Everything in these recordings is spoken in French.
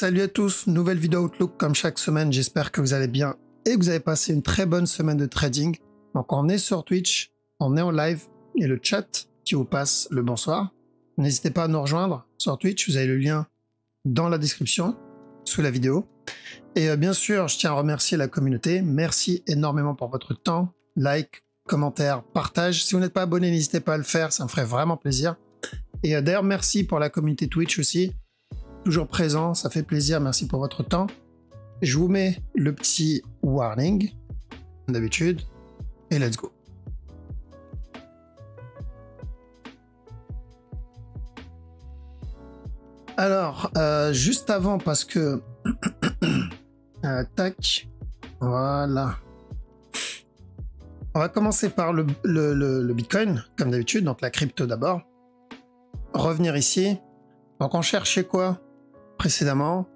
Salut à tous, nouvelle vidéo Outlook comme chaque semaine, j'espère que vous allez bien et que vous avez passé une très bonne semaine de trading. Donc on est sur Twitch, on est en live et le chat qui vous passe le bonsoir. N'hésitez pas à nous rejoindre sur Twitch, vous avez le lien dans la description sous la vidéo. Et bien sûr, je tiens à remercier la communauté, merci énormément pour votre temps, like, commentaire, partage. Si vous n'êtes pas abonné, n'hésitez pas à le faire, ça me ferait vraiment plaisir. Et d'ailleurs, merci pour la communauté Twitch aussi. Toujours présent, ça fait plaisir, merci pour votre temps. Je vous mets le petit warning, comme d'habitude, et let's go. Alors, juste avant, parce que... tac, voilà. On va commencer par le Bitcoin, comme d'habitude, donc la crypto d'abord. Revenir ici. Donc on cherchait quoi précédemment?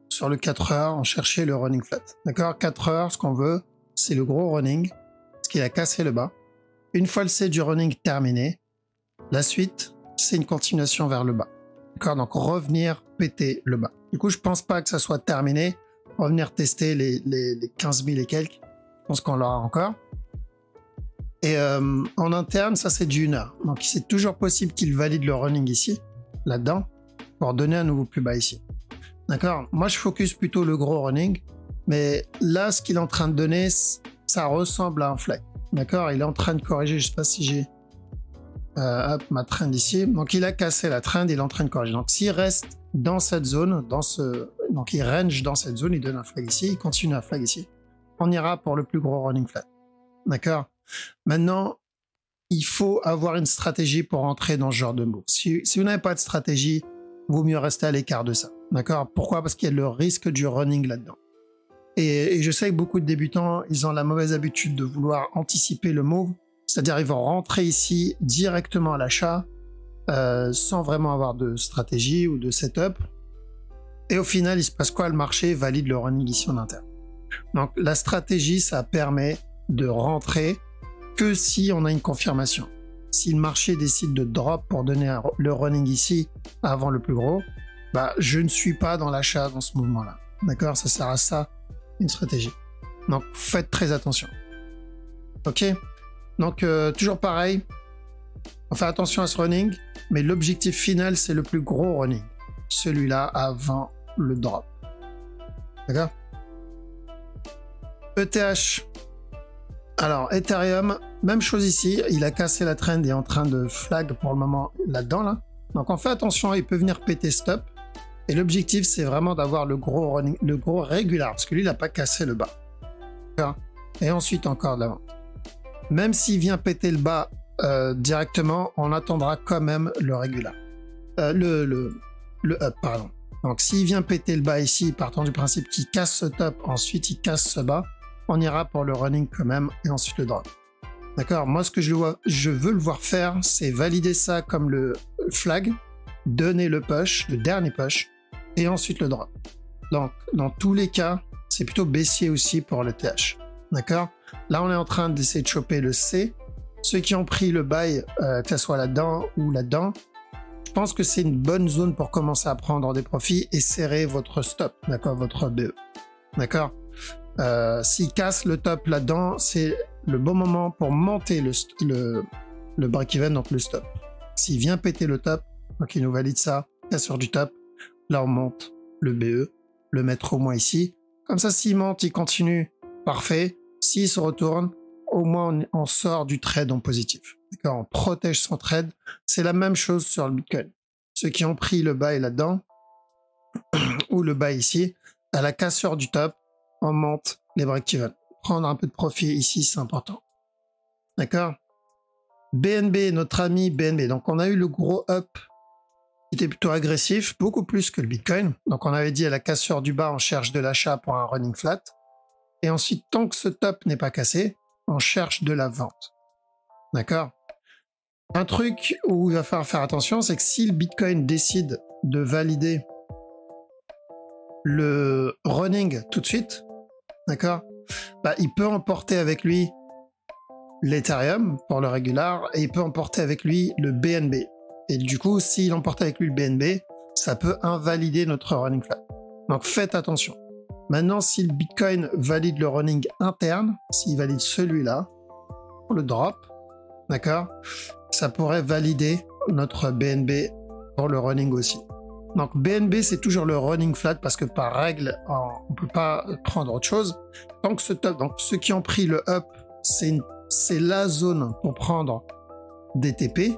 Sur le 4 heures, on cherchait le running flat. D'accord? 4 heures, ce qu'on veut, c'est le gros running, ce qui a cassé le bas. Une fois le set du running terminé, la suite, c'est une continuation vers le bas. D'accord? Donc revenir péter le bas. Du coup, je pense pas que ça soit terminé. Revenir tester les 15 000 et quelques. Je pense qu'on l'aura encore. Et en interne, ça c'est du 1 heure. Donc c'est toujours possible qu'il valide le running ici, là-dedans, pour donner un nouveau plus bas ici. D'accord? Moi je focus plutôt le gros running, mais là ce qu'il est en train de donner, ça ressemble à un flag. D'accord? Il est en train de corriger, je sais pas si j'ai hop, ma trend ici. Donc il a cassé la trend, il est en train de corriger. Donc s'il reste dans cette zone, donc il range dans cette zone, il donne un flag ici, il continue un flag ici. On ira pour le plus gros running flat. D'accord? Maintenant, il faut avoir une stratégie pour entrer dans ce genre de move. Si vous n'avez pas de stratégie, vaut mieux rester à l'écart de ça. D'accord? Pourquoi? Parce qu'il y a le risque du running là-dedans. Et je sais que beaucoup de débutants, ils ont la mauvaise habitude de vouloir anticiper le move. C'est-à-dire, ils vont rentrer ici directement à l'achat, sans vraiment avoir de stratégie ou de setup. Et au final, il se passe quoi? Le marché valide le running ici en interne. Donc, la stratégie, ça permet de rentrer que si on a une confirmation. Si le marché décide de drop pour donner le running ici avant le plus gros, bah, je ne suis pas dans l'achat dans ce mouvement-là. D'accord? Ça sert à ça, une stratégie. Donc, faites très attention. Ok? Donc, toujours pareil. On fait attention à ce running, mais l'objectif final, c'est le plus gros running. Celui-là avant le drop. D'accord? ETH. Alors, Ethereum, même chose ici, il a cassé la trend et est en train de flag pour le moment là-dedans. Là. Donc on fait attention, il peut venir péter stop. Et l'objectif, c'est vraiment d'avoir le gros running, le gros régular, parce que lui, il n'a pas cassé le bas. Et ensuite, encore de la vente. Même s'il vient péter le bas directement, on attendra quand même le régular. Le up, pardon. Donc s'il vient péter le bas ici, partant du principe qu'il casse ce top, ensuite il casse ce bas, on ira pour le running quand même et ensuite le drop. D'accord? Moi, ce que je veux le voir faire, c'est valider ça comme le flag, donner le push, le dernier push, et ensuite le drop. Donc, dans tous les cas, c'est plutôt baissier aussi pour le TH. D'accord? Là, on est en train d'essayer de choper le C. Ceux qui ont pris le buy, que ce soit là-dedans ou là-dedans, je pense que c'est une bonne zone pour commencer à prendre des profits et serrer votre stop, d'accord? Votre BE. D'accord? S'il casse le top là-dedans, c'est le bon moment pour monter le break-even, donc le stop. S'il vient péter le top, donc il nous valide ça, cassure du top, là on monte le BE, le mettre au moins ici. Comme ça, s'il monte, il continue, parfait. S'il se retourne, au moins on sort du trade en positif. D'accord? On protège son trade. C'est la même chose sur le Bitcoin. Ceux qui ont pris le buy là-dedans, ou le buy ici, à la cassure du top, on monte les break-even. Prendre un peu de profit ici, c'est important. D'accord? BNB, notre ami BNB. Donc, on a eu le gros up qui était plutôt agressif, beaucoup plus que le Bitcoin. Donc, on avait dit à la cassure du bas, on cherche de l'achat pour un running flat. Et ensuite, tant que ce top n'est pas cassé, on cherche de la vente. D'accord? Un truc où il va falloir faire attention, c'est que si le Bitcoin décide de valider le running tout de suite, d'accord, bah, il peut emporter avec lui l'Ethereum pour le régular et il peut emporter avec lui le BNB. Et du coup, s'il emporte avec lui le BNB, ça peut invalider notre running flat. Donc faites attention. Maintenant, si le Bitcoin valide le running interne, s'il valide celui-là, pour le drop, d'accord, ça pourrait valider notre BNB pour le running aussi. Donc BNB, c'est toujours le running flat parce que par règle, on ne peut pas prendre autre chose. Tant que ce top, donc ceux qui ont pris le up, c'est la zone pour prendre des TP,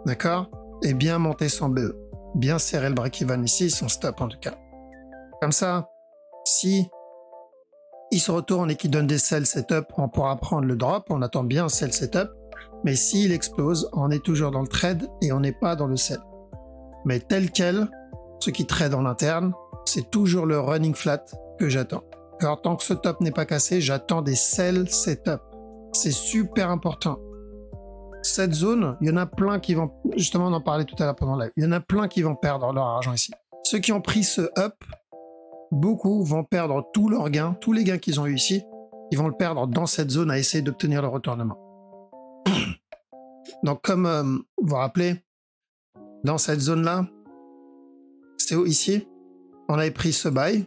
d'accord, et bien monter son BE. Bien serrer le break-even ici, son stop en tout cas. Comme ça, si il se retourne et qu'il donne des sell setup, on pourra prendre le drop, on attend bien un sell setup, mais s'il explose, on est toujours dans le trade et on n'est pas dans le sell. Mais tel quel, ce qui trade en interne, c'est toujours le running flat que j'attends. Alors tant que ce top n'est pas cassé, j'attends des sell setup. C'est super important. Cette zone, il y en a plein qui vont, justement on en parlait tout à l'heure pendant le live, il y en a plein qui vont perdre leur argent ici. Ceux qui ont pris ce up, beaucoup vont perdre tous leurs gains, tous les gains qu'ils ont eu ici, ils vont le perdre dans cette zone à essayer d'obtenir le retournement. Donc comme vous vous rappelez, dans cette zone-là, c'est ici, on avait pris ce buy,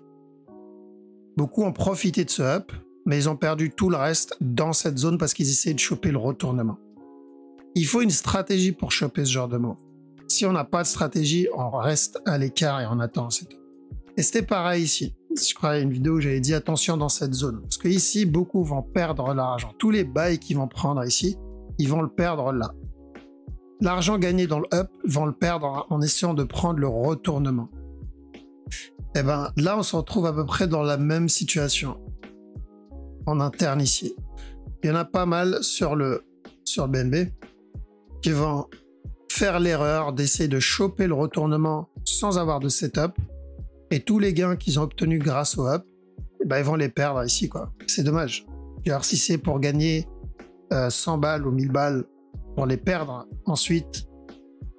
beaucoup ont profité de ce up, mais ils ont perdu tout le reste dans cette zone parce qu'ils essayaient de choper le retournement. Il faut une stratégie pour choper ce genre de move. Si on n'a pas de stratégie, on reste à l'écart et on attend, c'est tout. Et c'était pareil ici. Je crois qu'il y a une vidéo où j'avais dit attention dans cette zone. Parce que ici, beaucoup vont perdre l'argent. Tous les buys qu'ils vont prendre ici, ils vont le perdre là. L'argent gagné dans le up, vont le perdre en essayant de prendre le retournement. Et ben là, on se retrouve à peu près dans la même situation. En interne ici. Il y en a pas mal sur le BNB qui vont faire l'erreur d'essayer de choper le retournement sans avoir de setup. Et tous les gains qu'ils ont obtenus grâce au up, ben ils vont les perdre ici, quoi. C'est dommage. Alors si c'est pour gagner 100 balles ou 1000 balles, pour les perdre ensuite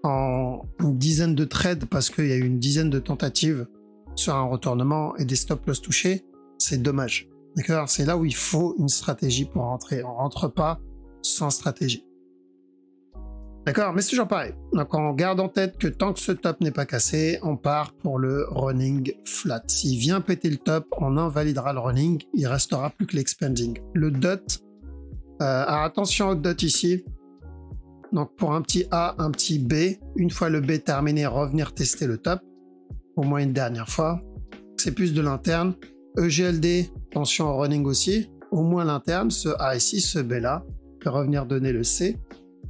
en une dizaine de trades parce qu'il y a eu une dizaine de tentatives sur un retournement et des stop loss touchés, c'est dommage. D'accord? C'est là où il faut une stratégie pour rentrer. On rentre pas sans stratégie. D'accord, mais c'est toujours pareil. Donc on garde en tête que tant que ce top n'est pas cassé, on part pour le running flat. S'il vient péter le top, on invalidera le running, il restera plus que l'expanding. Le dot, alors attention au dot ici. Donc pour un petit A, un petit B, une fois le B terminé, revenir tester le top, au moins une dernière fois. C'est plus de l'interne. EGLD, attention au running aussi, au moins l'interne, ce A ici, ce B là, revenir donner le C.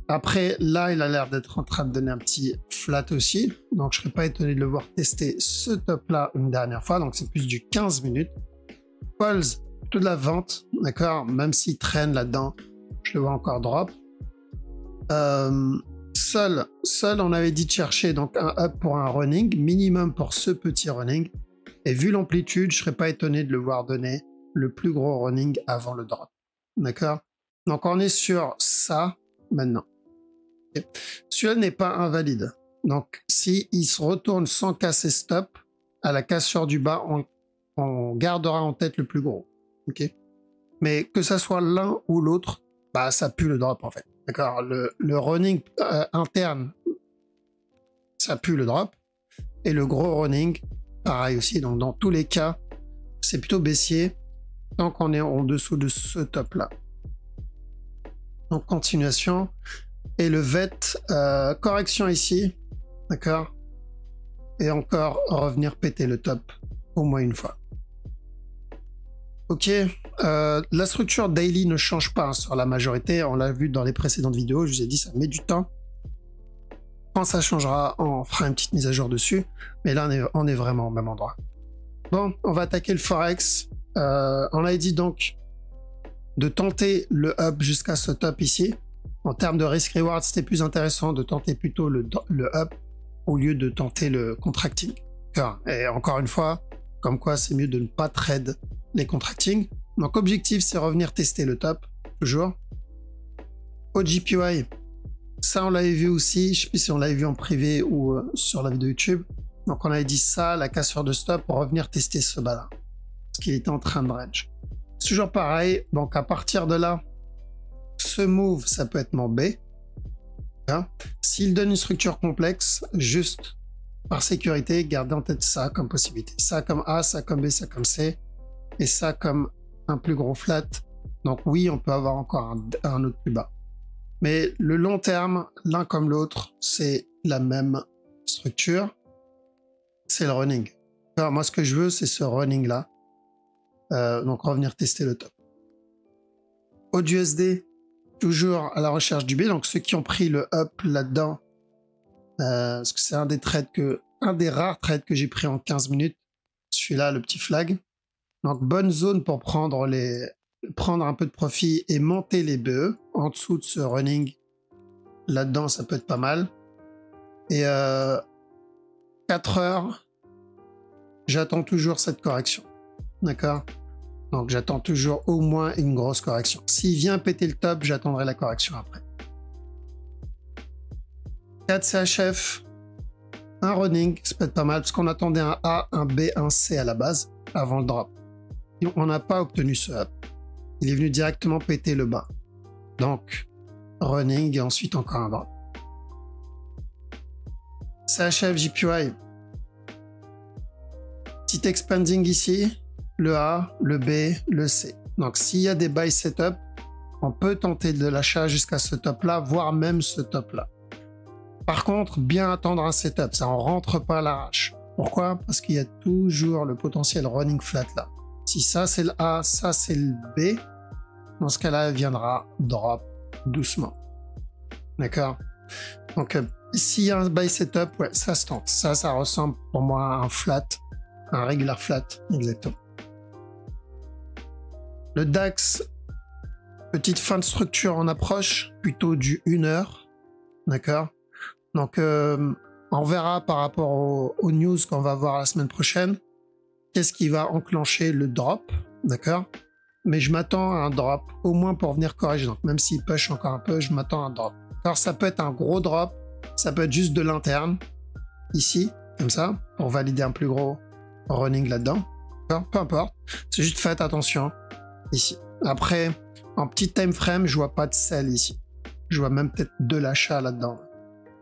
Après, là, il a l'air d'être en train de donner un petit flat aussi. Donc, je ne serais pas étonné de le voir tester ce top-là une dernière fois. Donc, c'est plus du 15 minutes. Calls, plutôt de la vente, d'accord? Même s'il traîne là-dedans, je le vois encore drop. Seul, on avait dit de chercher donc un up pour un running, minimum pour ce petit running. Et vu l'amplitude, je ne serais pas étonné de le voir donner le plus gros running avant le drop. D'accord? Donc, on est sur ça maintenant. Celui-là n'est pas invalide. Donc, si il se retourne sans casser stop, à la cassure du bas, on gardera en tête le plus gros. Ok. Mais que ça soit l'un ou l'autre, bah, ça pue le drop en fait. D'accord. Le running interne, ça pue le drop. Et le gros running, pareil aussi. Donc, dans tous les cas, c'est plutôt baissier tant qu'on est en dessous de ce top-là. Donc, continuation. Et le VET, correction ici, d'accord? Et encore revenir péter le top au moins une fois. Ok, la structure daily ne change pas hein, sur la majorité, on l'a vu dans les précédentes vidéos, je vous ai dit ça met du temps. Quand ça changera, on fera une petite mise à jour dessus, mais là on est vraiment au même endroit. Bon, on va attaquer le Forex. On a dit donc de tenter le up jusqu'à ce top ici. En termes de risk-reward, c'était plus intéressant de tenter plutôt le up au lieu de tenter le contracting. Et encore une fois, comme quoi c'est mieux de ne pas trade les contracting. Donc objectif, c'est revenir tester le top, toujours. Au GPY, ça on l'avait vu aussi, je sais plus si on l'avait vu en privé ou sur la vidéo YouTube. Donc on avait dit ça, la cassure de stop pour revenir tester ce bas-là. Parce qu'il était en train de range. C'est toujours pareil, donc à partir de là, ce move, ça peut être mon B. Hein. S'il donne une structure complexe, juste par sécurité, gardez en tête ça comme possibilité. Ça comme A, ça comme B, ça comme C, et ça comme un plus gros flat. Donc oui, on peut avoir encore un autre plus bas. Mais le long terme, l'un comme l'autre, c'est la même structure. C'est le running. Alors moi, ce que je veux, c'est ce running-là. Donc revenir tester le top. AUDUSD, toujours à la recherche du B. Donc ceux qui ont pris le up là-dedans, parce que c'est un des rares trades que j'ai pris en 15 minutes. Celui-là, le petit flag. Donc bonne zone pour prendre un peu de profit et monter les BE en dessous de ce running. Là-dedans, ça peut être pas mal. Et 4 heures, j'attends toujours cette correction. D'accord? Donc j'attends toujours au moins une grosse correction. S'il vient péter le top, j'attendrai la correction après. 4 CHF, un running, ça peut être pas mal parce qu'on attendait un A, un B, un C à la base avant le drop. Et on n'a pas obtenu ce up. Il est venu directement péter le bas. Donc running et ensuite encore un drop. CHF, JPY. Petit expanding ici, le A, le B, le C. Donc s'il y a des buy setup, on peut tenter de l'achat jusqu'à ce top là, voire même ce top là. Par contre, bien attendre un setup, ça on rentre pas à l'arrache. Pourquoi? Parce qu'il y a toujours le potentiel running flat là. Si ça c'est le A, ça c'est le B, dans ce cas-là, il viendra drop doucement. D'accord? Donc s'il y a un buy setup, ouais, ça se tente. Ça ressemble pour moi à un flat, un regular flat, exactement. Le DAX, petite fin de structure en approche, plutôt du 1 heure. D'accord? Donc, on verra par rapport aux news qu'on va voir la semaine prochaine. Qu'est-ce qui va enclencher le drop? D'accord? Mais je m'attends à un drop, au moins pour venir corriger. Donc, même s'il push encore un peu, je m'attends à un drop. Alors, ça peut être un gros drop, ça peut être juste de l'interne, ici, comme ça, pour valider un plus gros running là-dedans. Peu importe. C'est juste faites attention, ici. Après, en petit time frame, je vois pas de sell ici. Je vois même peut-être de l'achat là-dedans.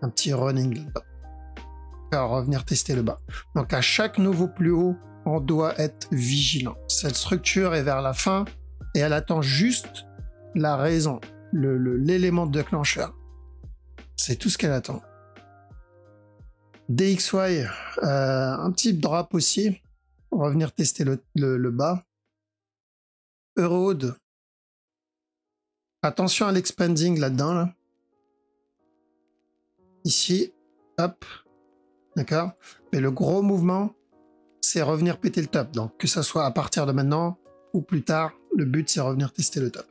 Un petit running là-dedans. Alors, revenir tester le bas. Donc, à chaque nouveau plus haut, on doit être vigilant. Cette structure est vers la fin et elle attend juste la raison, l'élément déclencheur. C'est tout ce qu'elle attend. DXY, un petit drop aussi. On va venir tester le bas. Eurohood. Attention à l'expanding là-dedans. Là. Ici, hop. D'accord? Mais le gros mouvement, c'est revenir péter le top. Donc, que ça soit à partir de maintenant ou plus tard, le but, c'est revenir tester le top.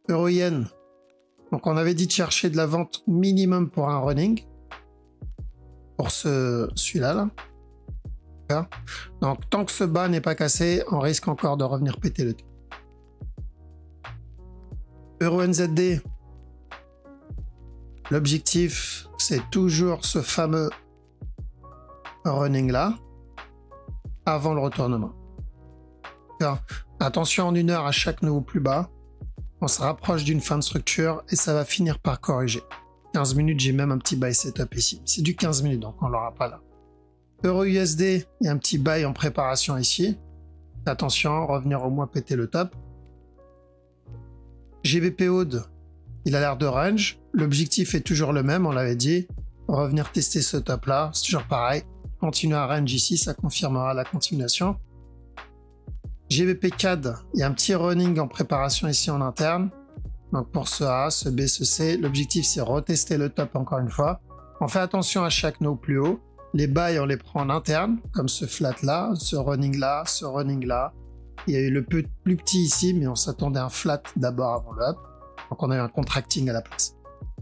Euro-Yen. Donc, on avait dit de chercher de la vente minimum pour un running. Pour celui-là, là. D'accord? Donc, tant que ce bas n'est pas cassé, on risque encore de revenir péter le top. Euro-NZD. L'objectif, c'est toujours ce fameux running là, avant le retournement. Alors, attention en 1 heure à chaque nouveau plus bas. On se rapproche d'une fin de structure et ça va finir par corriger. 15 minutes, j'ai même un petit buy setup ici. C'est du 15 minutes, donc on l'aura pas là. Euro-USD, il y a un petit buy en préparation ici. Attention, revenir au moins péter le top. GBP-AUD, il a l'air de range. L'objectif est toujours le même, on l'avait dit. Revenir tester ce top là, c'est toujours pareil. Continuer à range ici, ça confirmera la continuation. GBP CAD, il y a un petit running en préparation ici en interne. Donc pour ce A, ce B, ce C, l'objectif c'est retester le top encore une fois. On fait attention à chaque no plus haut. Les buys, on les prend en interne, comme ce flat là, ce running là, ce running là. Il y a eu le plus petit ici, mais on s'attendait à un flat d'abord avant le up. Donc on a eu un contracting à la place.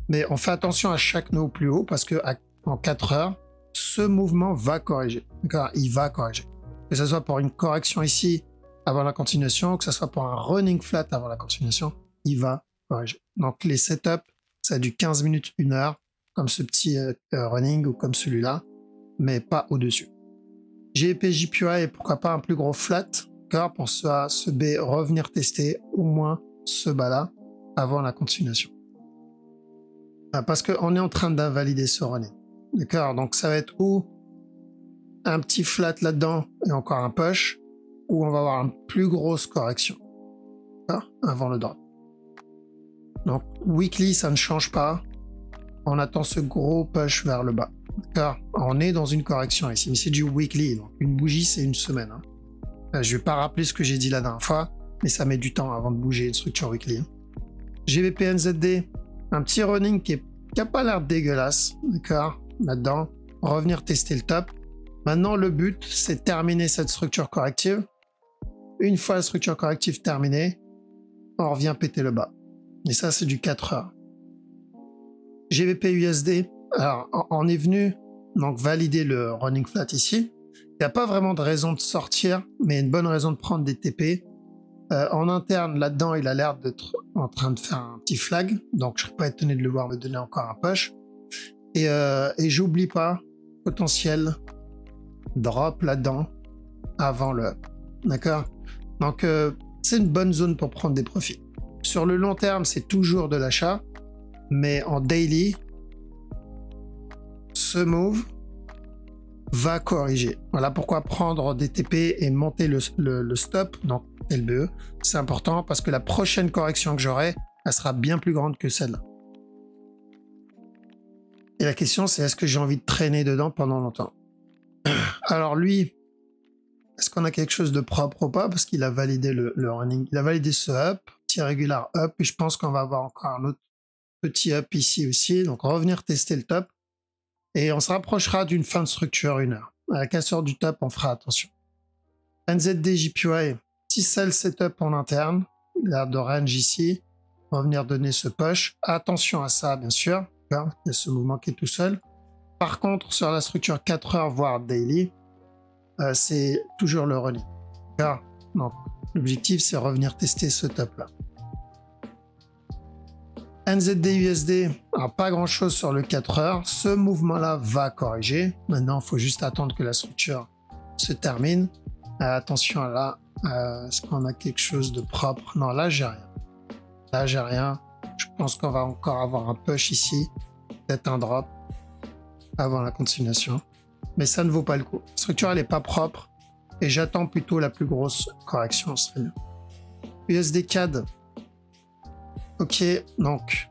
Mais on fait attention à chaque no plus haut parce que en 4 heures, ce mouvement va corriger. D'accord? Il va corriger. Que ce soit pour une correction ici avant la continuation, que ce soit pour un running flat avant la continuation, il va corriger. Donc les setups, ça a du 15 minutes, 1 heure, comme ce petit running ou comme celui-là, mais pas au-dessus. GBP, JPY et pourquoi pas un plus gros flat, car pour ce A, ce B, revenir tester au moins ce bas-là avant la continuation. Parce qu'on est en train d'invalider ce running. D'accord? Donc ça va être ou un petit flat là-dedans et encore un push, ou on va avoir une plus grosse correction. D'accord? Avant le drop. Donc weekly, ça ne change pas. On attend ce gros push vers le bas. D'accord? On est dans une correction ici, mais c'est du weekly. Donc une bougie, c'est une semaine. Hein. Je vais pas rappeler ce que j'ai dit la dernière fois, mais ça met du temps avant de bouger une structure weekly. Hein. GBP NZD, un petit running qui a pas l'air dégueulasse. D'accord? Là-dedans, revenir tester le top. Maintenant, le but, c'est de terminer cette structure corrective. Une fois la structure corrective terminée, on revient péter le bas. Et ça, c'est du 4 heures. GBP USD, alors on est venu donc valider le running flat ici. Il n'y a pas vraiment de raison de sortir, mais une bonne raison de prendre des TP. En interne, là-dedans, il a l'air d'être en train de faire un petit flag, donc je ne serais pas étonné de le voir me donner encore un push. Et j'oublie pas, potentiel drop là-dedans avant le up. D'accord? Donc, c'est une bonne zone pour prendre des profits. Sur le long terme, c'est toujours de l'achat, mais en daily, ce move va corriger. Voilà pourquoi prendre des TP et monter le stop, donc LBE, c'est important parce que la prochaine correction que j'aurai, elle sera bien plus grande que celle-là. Et la question, c'est est-ce que j'ai envie de traîner dedans pendant longtemps? Alors lui, est-ce qu'on a quelque chose de propre ou pas? Parce qu'il a validé le running. Il a validé ce up, petit régular up, et je pense qu'on va avoir encore un autre petit up ici aussi. Donc revenir tester le top. Et on se rapprochera d'une fin de structure 1 heure. À la cassure du top, on fera attention. NZD JPY, petit sell setup en interne. L'air de range ici. On va venir donner ce push. Attention à ça, bien sûr. Il y a ce mouvement qui est tout seul. Par contre, sur la structure 4 heures, voire daily, c'est toujours le running. Donc, l'objectif, c'est revenir tester ce top-là. NZD USD, alors pas grand chose sur le 4 heures. Ce mouvement-là va corriger. Maintenant, il faut juste attendre que la structure se termine. Attention là, est-ce qu'on a quelque chose de propre? Non, là, j'ai rien. Là, j'ai rien. Je pense qu'on va encore avoir un push ici. Peut-être un drop avant la continuation. Mais ça ne vaut pas le coup. La structure, elle n'est pas propre. Et j'attends plutôt la plus grosse correction. Serait mieux. USD CAD. Ok, donc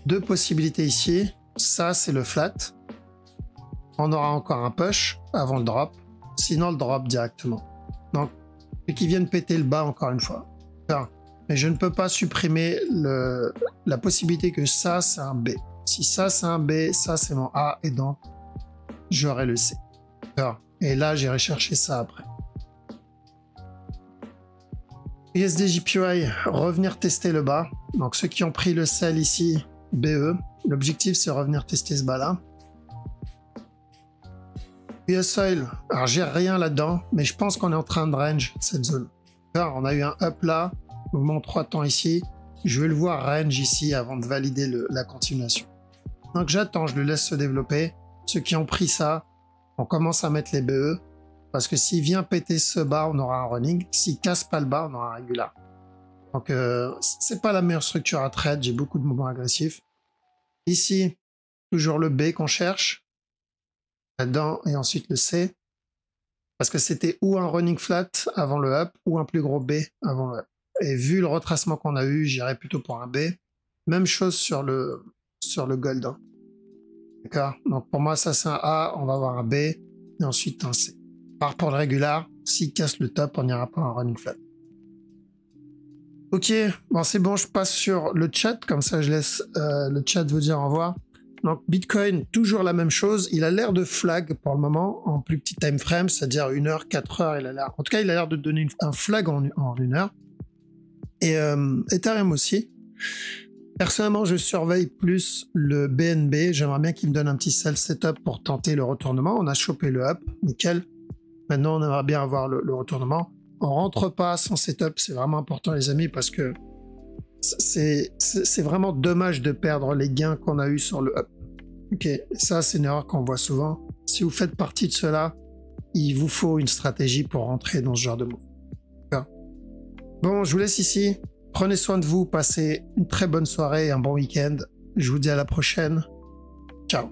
deux possibilités ici. Ça, c'est le flat. On aura encore un push avant le drop. Sinon, le drop directement. Donc, et qui viennent péter le bas encore une fois. Enfin, mais je ne peux pas supprimer la possibilité que ça, c'est un B. Si ça, c'est un B, ça, c'est mon A. Et donc, j'aurai le C. Enfin, et là, j'irai chercher ça après. USD JPY, revenir tester le bas. Donc ceux qui ont pris le sell ici, BE. L'objectif, c'est revenir tester ce bas-là. US Oil, alors j'ai rien là-dedans, mais je pense qu'on est en train de range cette zone. Alors, on a eu un up là, mouvement 3 temps ici. Je vais le voir range ici avant de valider la continuation. Donc j'attends, je le laisse se développer. Ceux qui ont pris ça, on commence à mettre les BE. Parce que s'il vient péter ce bas, on aura un running. S'il casse pas le bas, on aura un régular. Donc, c'est pas la meilleure structure à trade. J'ai beaucoup de mouvements agressifs. Ici, toujours le B qu'on cherche. Là-dedans, et ensuite le C. Parce que c'était ou un running flat avant le up, ou un plus gros B avant le up. Et vu le retracement qu'on a eu, j'irais plutôt pour un B. Même chose sur le gold. Hein. D'accord? Donc, pour moi, ça, c'est un A. On va avoir un B. Et ensuite, un C. Par pour le régular, s'il casse le top, on n'ira pas en running flat. Ok, bon c'est bon, je passe sur le chat, comme ça je laisse le chat vous dire au revoir. Donc Bitcoin, toujours la même chose, il a l'air de flag pour le moment, en plus petit time frame, c'est-à-dire 1 heure, 4 heures, en tout cas il a l'air de donner un flag en 1 heure. Et Ethereum aussi. Personnellement, je surveille plus le BNB, j'aimerais bien qu'il me donne un petit sell setup pour tenter le retournement. On a chopé le up, nickel. Maintenant, on aimerait bien avoir le retournement. On rentre pas sans setup, c'est vraiment important les amis parce que c'est vraiment dommage de perdre les gains qu'on a eu sur le up. Ok, ça c'est une erreur qu'on voit souvent. Si vous faites partie de cela, il vous faut une stratégie pour rentrer dans ce genre de move. Bon, je vous laisse ici. Prenez soin de vous, passez une très bonne soirée et un bon week-end. Je vous dis à la prochaine. Ciao.